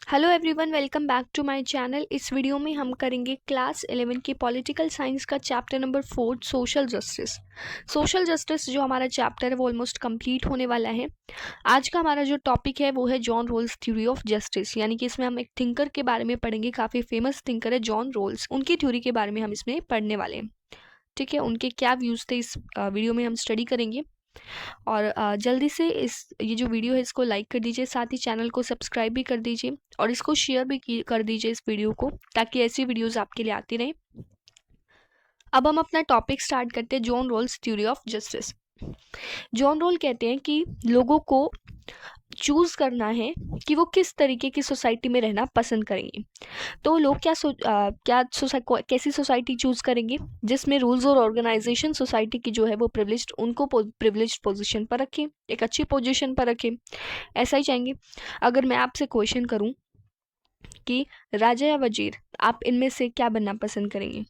Hello everyone, welcome back to my channel. इस video में हम करेंगे क्लास 11 की पॉलिटिकल साइंस का chapter number 4 social justice. Social justice जो हमारा चैप्टर है वो ऑलमोस्ट कंप्लीट होने वाला है। आज का हमारा जो टॉपिक है वो है John Rawls theory of justice, यानी कि इसमें हम एक थिंकर के बारे में पढ़ेंगे। काफ़ी फेमस थिंकर है जॉन रोल्स, उनकी थ्योरी के बारे में हम इसमें पढ़ने वाले हैं। ठीक है, उनके क्या व्यूज़ थे इस वीडियो में हम स्टडी करेंगे। और जल्दी से ये जो वीडियो है इसको लाइक कर दीजिए, साथ ही चैनल को सब्सक्राइब भी कर दीजिए और इसको शेयर भी कर दीजिए इस वीडियो को, ताकि ऐसी वीडियोस आपके लिए आती रहे। अब हम अपना टॉपिक स्टार्ट करते हैं, John Rawls theory of justice. John Rawls कहते हैं कि लोगों को चूज करना है कि वो किस तरीके की सोसाइटी में रहना पसंद करेंगे। तो लोग कैसी सोसाइटी चूज करेंगे जिसमें रूल्स और ऑर्गेनाइजेशन सोसाइटी की जो है वो प्रिविलेज्ड, उनको प्रिविलेज्ड पोजीशन पर रखें, एक अच्छी पोजीशन पर रखें, ऐसा ही चाहेंगे। अगर मैं आपसे क्वेश्चन करूं कि राजा या वजीर, आप इनमें से क्या बनना पसंद करेंगे?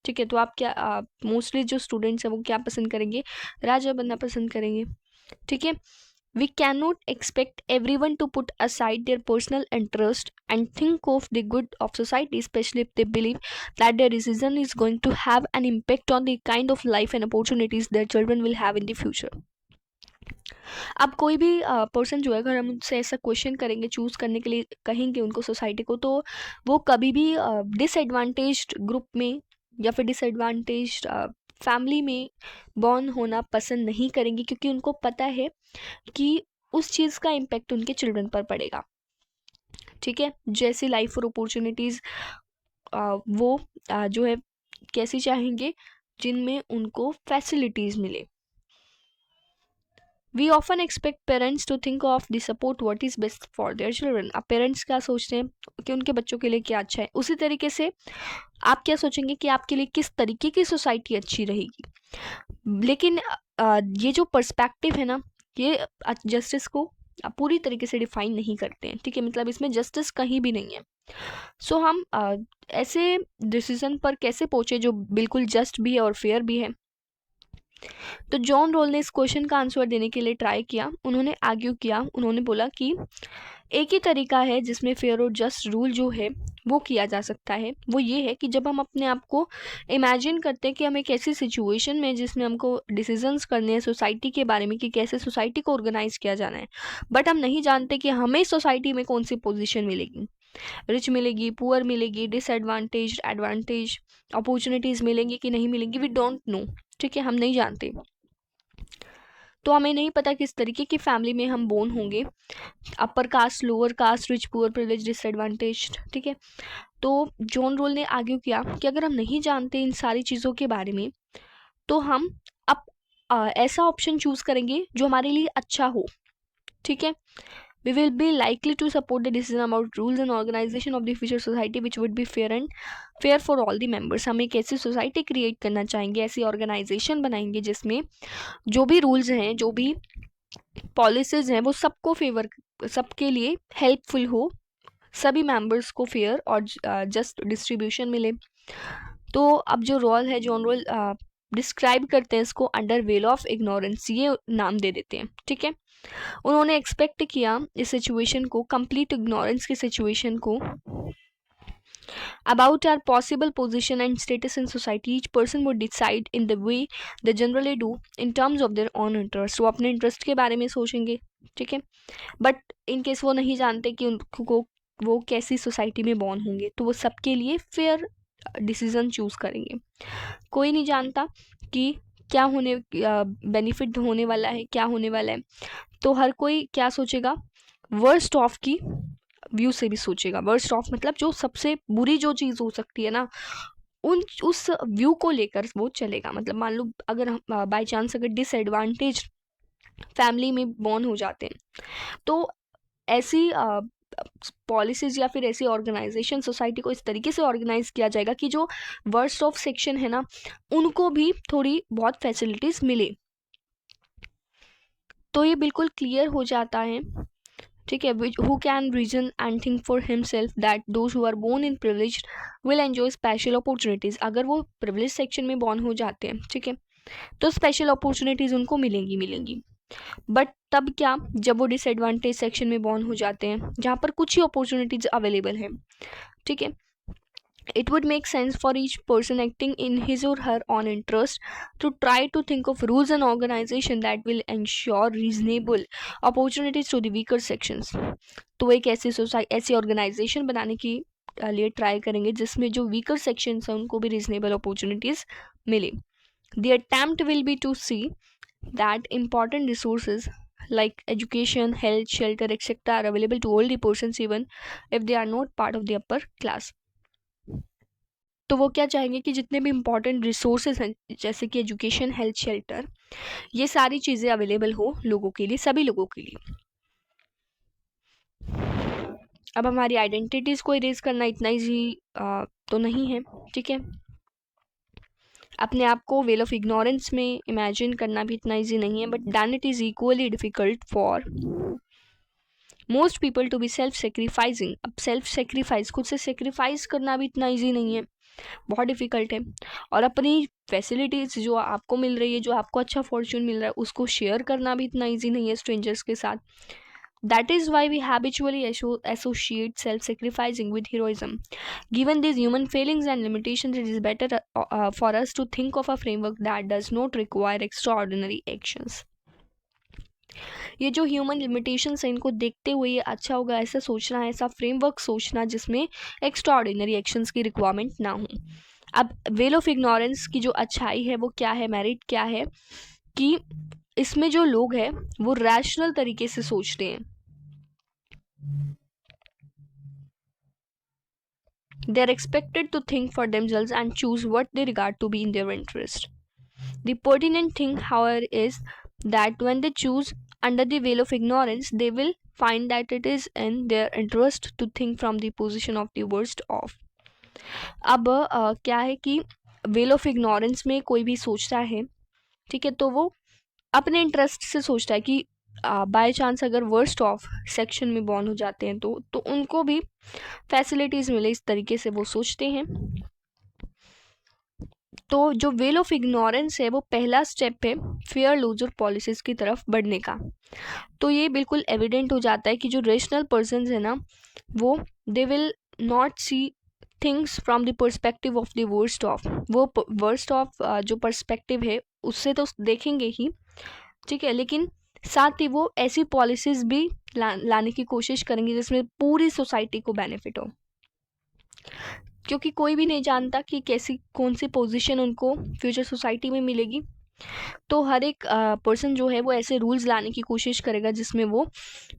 ठीक है, तो आप क्या मोस्टली जो स्टूडेंट्स हैं वो क्या पसंद करेंगे? राजा बनना पसंद करेंगे। ठीक है, we cannot expect everyone to put aside their personal interest and think of the good of society, especially if they believe that their decision is going to have an impact on the kind of life and opportunities their children will have in the future. अब कोई भी person जो है, अगर हम उनसे ऐसा question करेंगे, चूज करने के लिए कहेंगे उनको सोसाइटी को, तो वो कभी भी डिसएडवांटेज्ड ग्रुप में या फिर डिसएडवांटेज्ड फैमिली में बॉर्न होना पसंद नहीं करेंगे, क्योंकि उनको पता है कि उस चीज़ का इम्पैक्ट उनके चिल्ड्रन पर पड़ेगा। ठीक है, जैसी लाइफ और अपॉर्चुनिटीज़ वो जो है कैसी चाहेंगे, जिनमें उनको फैसिलिटीज़ मिले। We often expect parents to think of the support what is best for their children. अब पेरेंट्स क्या सोचते हैं कि उनके बच्चों के लिए क्या अच्छा है, उसी तरीके से आप क्या सोचेंगे कि आपके लिए किस तरीके की सोसाइटी अच्छी रहेगी। लेकिन ये जो पर्सपेक्टिव है ना, ये जस्टिस को पूरी तरीके से डिफाइन नहीं करते हैं। ठीक है, मतलब इसमें जस्टिस कहीं भी नहीं है। सो हम ऐसे डिसीजन पर कैसे पहुंचे जो बिल्कुल जस्ट भी है और फेयर भी है। तो जॉन रोल ने इस क्वेश्चन का आंसर देने के लिए ट्राई किया। उन्होंने आर्ग्यू किया, उन्होंने बोला कि एक ही तरीका है जिसमें फेयर और जस्ट रूल जो है वो किया जा सकता है, वो ये है कि जब हम अपने आप को इमेजिन करते हैं कि हम एक ऐसी सिचुएशन में जिसमें हमको डिसीजंस करने हैं सोसाइटी के बारे में कि कैसे सोसाइटी को ऑर्गेनाइज किया जाना है, बट हम नहीं जानते कि हमें सोसाइटी में कौन सी पोजीशन मिलेगी, रिच मिलेगी, पुअर मिलेगी, डिसएडवांटेज, एडवांटेज, अपॉर्चुनिटीज़ मिलेंगी कि नहीं मिलेंगी, वी डोंट नो। ठीक है, हम नहीं जानते, तो हमें नहीं पता किस तरीके की फैमिली में हम बोर्न होंगे, upper caste, lower caste, rich, poor, privilege, disadvantage. ठीक है, तो जॉन रोल ने आर्ग्यू किया कि अगर हम नहीं जानते इन सारी चीज़ों के बारे में, तो हम अब ऐसा ऑप्शन चूज करेंगे जो हमारे लिए अच्छा हो। ठीक है, we will be likely to support the decision about rules and organization of the future society which would be fair for all the members। हम एक ऐसी सोसाइटी क्रिएट करना चाहेंगे, ऐसी ऑर्गेनाइजेशन बनाएंगे जिसमें जो भी रूल्स हैं, जो भी पॉलिसीज हैं, वो सबको सबके लिए हेल्पफुल हो, सभी मेंबर्स को फेयर और जस्ट डिस्ट्रीब्यूशन मिले। तो अब जो रोल है, जॉन रोल डिस्क्राइब करते हैं इसको अंडर वेल ऑफ इग्नोरेंस, ये नाम दे देते हैं। ठीक है, उन्होंने एक्सपेक्ट किया इस सिचुएशन को, कंप्लीट इग्नोरेंस की सिचुएशन को, about our possible position and status in society, each person would decide in the way they generally do in terms of their own interest। वो अपने इंटरेस्ट के बारे में सोचेंगे। ठीक है, बट इन केस वो नहीं जानते कि उनको वो कैसी सोसाइटी में बॉर्न होंगे, तो वो सबके लिए फेयर डिसीजन चूज करेंगे। कोई नहीं जानता कि क्या होने बेनिफिट होने वाला है, क्या होने वाला है, तो हर कोई क्या सोचेगा, वर्स्ट ऑफ की व्यू से भी सोचेगा। वर्स्ट ऑफ मतलब जो सबसे बुरी जो चीज़ हो सकती है ना, उस व्यू को लेकर वो चलेगा। मतलब मान लो अगर हम बाय चांस अगर डिसएडवांटेज फैमिली में बॉर्न हो जाते हैं, तो ऐसी पॉलिसीज या फिर ऐसी ऑर्गेनाइजेशन सोसाइटी को इस तरीके से ऑर्गेनाइज किया जाएगा कि जो वर्स्ट ऑफ सेक्शन है ना, उनको भी थोड़ी बहुत फैसिलिटीज मिले। तो ये बिल्कुल क्लियर हो जाता है। ठीक है, who can reason and think for himself that those who are born in privilege will enjoy special opportunities. अगर वो प्रिविलेज सेक्शन में बॉर्न हो जाते हैं, ठीक है, तो स्पेशल अपॉर्चुनिटीज़ उनको मिलेंगी। बट तब क्या, जब वो डिसएडवांटेज सेक्शन में बॉर्न हो जाते हैं जहाँ पर कुछ ही अपॉर्चुनिटीज अवेलेबल हैं, ठीक है, it would make sense for each person acting in his or her own interest to try to think of rules and organization that will ensure reasonable opportunities to the weaker sections. तो एक ऐसी society, ऐसी organisation बनाने की लिए try करेंगे जिसमें जो वीकर सेक्शंस हैं उनको भी रीजनेबल अपॉर्चुनिटीज मिले. The attempt will be to see that important resources like education, health, shelter, etc. are available to all the persons even if they are not part of the upper class. तो वो क्या चाहेंगे कि जितने भी important resources हैं जैसे कि एजुकेशन, हेल्थ, शेल्टर, ये सारी चीज़ें अवेलेबल हो लोगों के लिए, सभी लोगों के लिए. अब हमारी आइडेंटिटीज़ को इरेज करना इतना ईजी तो नहीं है, ठीक है. अपने आप को वेल ऑफ इग्नोरेंस में इमेजिन करना भी इतना ईजी नहीं है, but then it is equally difficult for most people to be self sacrificing. अब सेल्फ सेक्रीफाइस, खुद से सेक्रीफाइस करना भी इतना ईजी नहीं है, बहुत डिफ़िकल्ट है. और अपनी फैसिलिटीज़ जो आपको मिल रही है, जो आपको अच्छा फॉर्चून मिल रहा है, उसको शेयर करना भी इतना ईजी नहीं है स्ट्रेंजर्स के साथ. That is why we habitually associate self-sacrificing with heroism. Given these human failings and limitations, it is better for us to think of a framework that does not require extraordinary actions. ये जो human limitations हैं इनको देखते हुए ये अच्छा होगा ऐसा सोचना, ऐसा फ्रेमवर्क सोचना जिसमें एक्स्ट्राऑर्डिनरी एक्शंस की रिक्वायरमेंट ना हो. अब वेल ऑफ इग्नोरेंस की जो अच्छाई है वो क्या है, मेरिट क्या है, कि इसमें जो लोग हैं वो रैशनल तरीके से सोचते हैं. They are expected to think for themselves and choose what they regard to be in their interest. The pertinent thing, however, is that when they choose under the veil of ignorance, they will find that it is in their interest to think from the position of the worst off. अब क्या है कि well of ignorance में कोई भी सोचता है, ठीक है, तो वो अपने इंटरेस्ट से सोचता है कि बाय चांस अगर वर्स्ट ऑफ सेक्शन में बॉर्न हो जाते हैं तो उनको भी फैसिलिटीज़ मिले, इस तरीके से वो सोचते हैं. तो जो वेल ऑफ इग्नोरेंस है वो पहला स्टेप है फेयर लूजर पॉलिसीज़ की तरफ बढ़ने का. तो ये बिल्कुल एविडेंट हो जाता है कि जो रेशनल पर्सन्स है ना, वो they will not see things from the perspective of the worst of. वो वर्स्ट ऑफ जो पर्सपेक्टिव है उससे तो देखेंगे ही, ठीक है, लेकिन साथ ही वो ऐसी पॉलिसीज़ भी लाने की कोशिश करेंगे जिसमें पूरी सोसाइटी को बेनिफिट हो, क्योंकि कोई भी नहीं जानता कि कैसी कौन सी पोजीशन उनको फ्यूचर सोसाइटी में मिलेगी. तो हर एक पर्सन जो है वो ऐसे रूल्स लाने की कोशिश करेगा जिसमें वो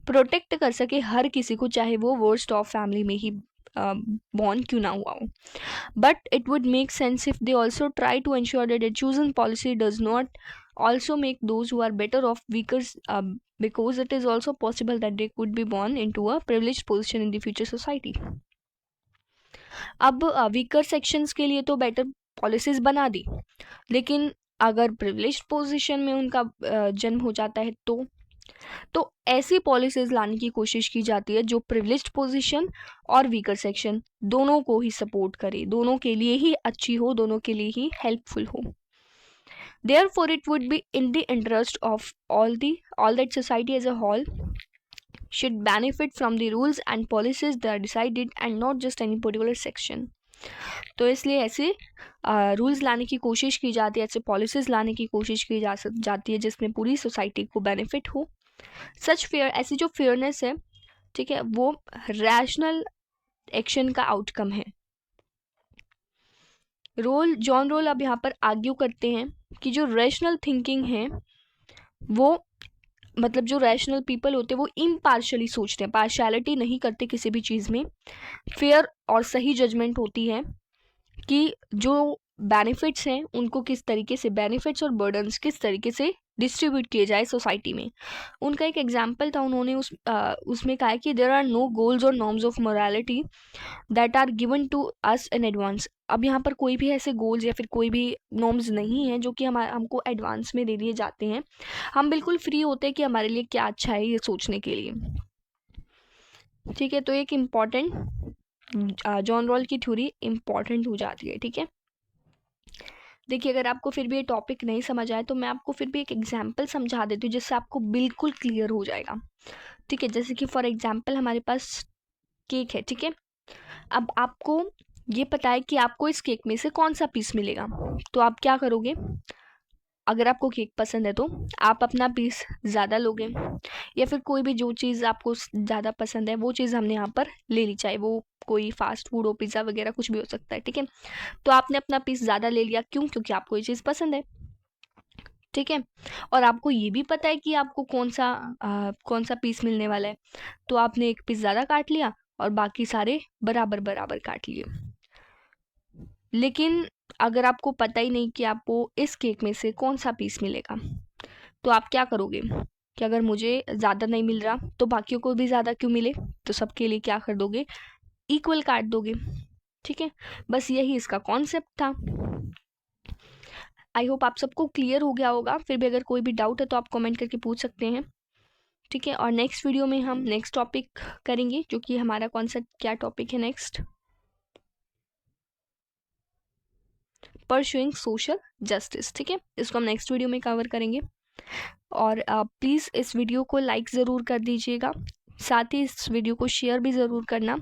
प्रोटेक्ट कर सके हर किसी को, चाहे वो वर्स्ट ऑफ फैमिली में ही बॉर्न क्यों ना हुआ हो. But it would make sense if they also try to ensure that the chosen policy does not also make those who are better off weaker, because it is also possible that they could be born into a privileged position in the future society. अब weaker sections के लिए तो better policies बना दी, लेकिन अगर privileged position में उनका जन्म हो जाता है तो ऐसी पॉलिसीज लाने की कोशिश की जाती है जो प्रिविलेज्ड पोजीशन और वीकर सेक्शन दोनों को ही सपोर्ट करे, दोनों के लिए ही अच्छी हो, दोनों के लिए ही हेल्पफुल हो. Therefore, it would be in the interest of all that society as a whole should benefit from the rules and policies that are decided and not just any particular section. तो इसलिए ऐसे rules लाने की कोशिश की जाती है, ऐसे पॉलिसीज लाने की कोशिश की जाती है जिसमें पूरी सोसाइटी को बेनिफिट हो. सच फेयर, ऐसी जो फेयरनेस है, ठीक है, वो रैशनल एक्शन का आउटकम है. जॉन रोल अब यहाँ पर आर्ग्यू करते हैं कि जो रैशनल थिंकिंग है वो मतलब जो रैशनल पीपल होते हैं वो इम्पार्शली सोचते हैं, पार्शियलिटी नहीं करते किसी भी चीज़ में. फेयर और सही जजमेंट होती है कि जो बेनिफिट्स हैं उनको किस तरीके से, बेनिफिट्स और बर्डन्स किस तरीके से डिस्ट्रीब्यूट किए जाए सोसाइटी में. उनका एक एग्जाम्पल था, उन्होंने उसमें कहा कि देयर आर नो गोल्स और norms of morality that are given to us in advance. अब यहाँ पर कोई भी ऐसे गोल्स या फिर कोई भी नॉर्म्स नहीं है जो कि हमको एडवांस में दे दिए जाते हैं. हम बिल्कुल फ्री होते हैं कि हमारे लिए क्या अच्छा है ये सोचने के लिए, ठीक है. तो एक इम्पॉर्टेंट जॉन रॉल की थ्योरी इम्पॉर्टेंट हो जाती है, ठीक है. देखिए, अगर आपको फिर भी ये टॉपिक नहीं समझ आए तो मैं आपको फिर भी एक एग्जाम्पल समझा देती हूँ जिससे आपको बिल्कुल क्लियर हो जाएगा। ठीक है, जैसे कि फॉर एग्जाम्पल हमारे पास केक है। ठीक है, अब आपको ये पता है कि आपको इस केक में से कौन सा पीस मिलेगा, तो आप क्या करोगे? अगर आपको केक पसंद है तो आप अपना पीस ज़्यादा लोगे, या फिर कोई भी जो चीज़ आपको ज़्यादा पसंद है वो चीज़ हमने यहाँ पर ले ली, चाहे वो कोई फास्ट फूड हो, पिज़्ज़ा वगैरह कुछ भी हो सकता है। ठीक है, तो आपने अपना पीस ज़्यादा ले लिया, क्यों? क्योंकि आपको ये चीज़ पसंद है। ठीक है, और आपको ये भी पता है कि आपको कौन सा पीस मिलने वाला है, तो आपने एक पीस ज़्यादा काट लिया और बाकी सारे बराबर बराबर काट लिए। लेकिन अगर आपको पता ही नहीं कि आपको इस केक में से कौन सा पीस मिलेगा, तो आप क्या करोगे कि अगर मुझे ज़्यादा नहीं मिल रहा तो बाकियों को भी ज़्यादा क्यों मिले, तो सबके लिए क्या कर दोगे? इक्वल काट दोगे। ठीक है, बस यही इसका कॉन्सेप्ट था। आई होप आप सबको क्लियर हो गया होगा। फिर भी अगर कोई भी डाउट है तो आप कमेंट करके पूछ सकते हैं। ठीक है, और नेक्स्ट वीडियो में हम नेक्स्ट टॉपिक करेंगे, जो कि हमारा कौन सा क्या टॉपिक है नेक्स्ट? Pursuing social justice. ठीक है, इसको हम नेक्स्ट वीडियो में कवर करेंगे। और प्लीज़ इस वीडियो को लाइक ज़रूर कर दीजिएगा, साथ ही इस वीडियो को शेयर भी ज़रूर करना।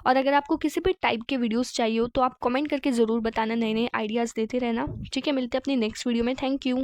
और अगर आपको किसी भी टाइप के वीडियोस चाहिए हो तो आप कमेंट करके ज़रूर बताना, नए नए आइडियाज़ देते रहना। ठीक है, मिलते हैं अपनी नेक्स्ट वीडियो में। Thank you.